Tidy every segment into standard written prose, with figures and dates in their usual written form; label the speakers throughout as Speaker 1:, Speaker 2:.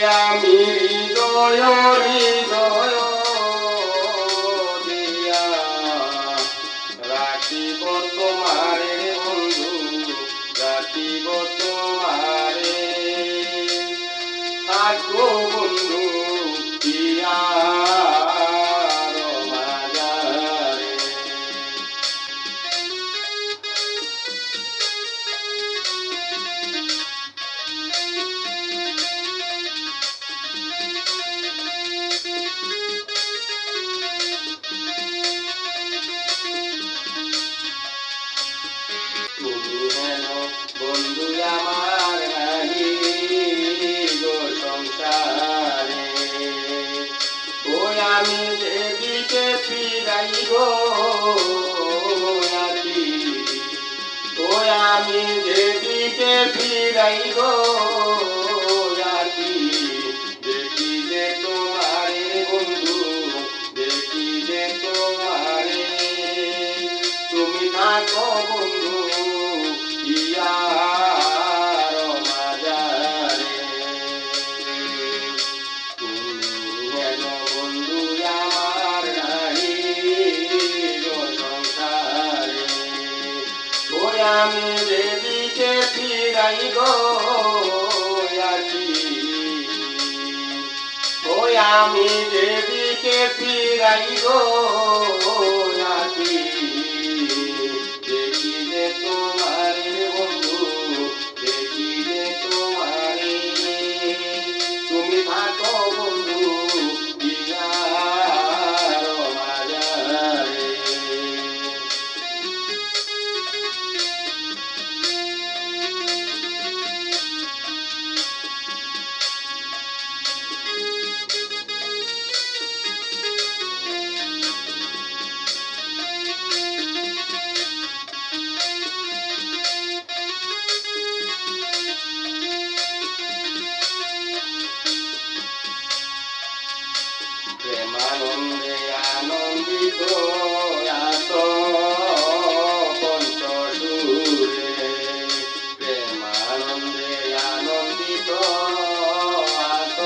Speaker 1: আমি হৃদয় হৃদয় দিয়া রাখিব তোমারে বন্ধু, রাখিব তোমারে। থাকো বন্ধু ইয়ার মাঝারে। তুমি হেন বন্ধু আমার নাহি গো সংসারে। ওই আমি যেদিকে ফিরাই গো আছি, ওই আমি যেদিকে ফিরাই গো আছি, দেখি যে তোমারে বন্ধু, দেখি যে তোমারে। তুমি থাকো বন্ধু ইয়ার মাঝারে। তুমি হেন বন্ধু আমার নাহি গো সংসারে। ওই আমি যেদিকে ফিরাই গো আছি, ওই আমি যেদিকে ফিরাই গো আছি, দেখি যে তোমারে বন্ধু, দেখি যে তোমারে। তুমি থাকো বন্ধু ইয়ার মাঝারে। প্রেমানন্দে আনন্দিত আস পঞ্চসুরে। প্রেমানন্দে আনন্দিত আস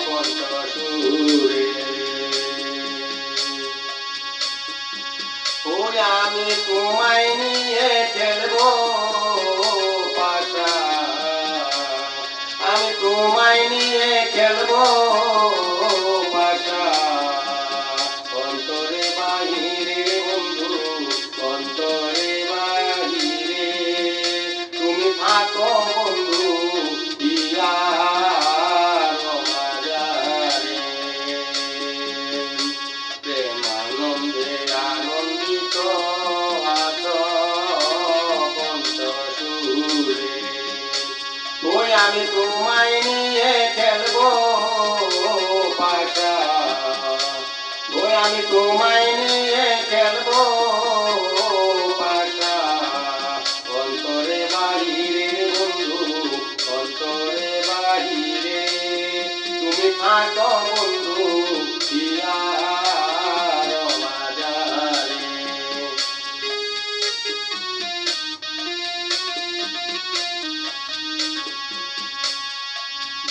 Speaker 1: পঞ্চসুরে। ওই আমি তোমায় নিয়ে খেলবো পাশা, আমি তোমায় নিয়ে খেলবো পাশা। অন্তরে বাহিরে বন্ধু, অন্তরে বাহিরে। তুমি থাকো বন্ধু ইয়ার মাঝারে। প্রেমানন্দে আনন্দিত আস পঞ্চসুরে। ওই আমি তোমায় নিয়ে খেলবো পাশা, ওই আমি তোমায় নিয়ে খেলবো পাশা। অন্তরে বাহিরে বন্ধু, অন্তরে বাহিরে। তুমি থাকো বন্ধু ইয়ার মাঝারে।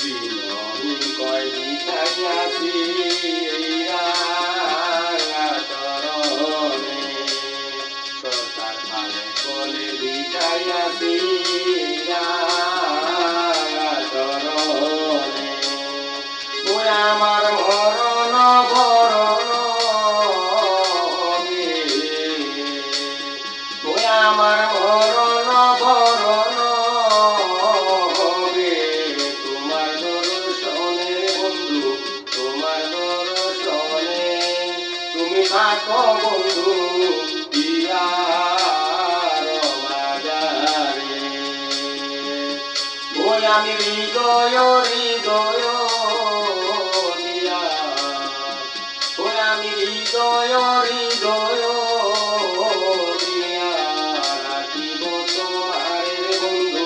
Speaker 1: বিনয়ী কয় বিছাইয়াছি রাঙা চরণে, সরকার খালে বলে বিছাইয়াছি রাঙা চরণে। ওই আমার মরণ বরণ হবে, ওই আমার মরণ বরণ হবে। তোমার দর্শনে বন্ধু, তোমার দর্শনে। তুমি থাকো বন্ধু ইয়ার মাঝারে। ওই আমি হৃদয় হৃদয় দিয়া, ওই আমি হৃদয় হৃদয় দিয়া রাখিব তোমারে বন্ধু,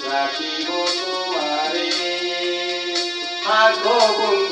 Speaker 1: রাখিব তোমারে। থাকো বন্ধু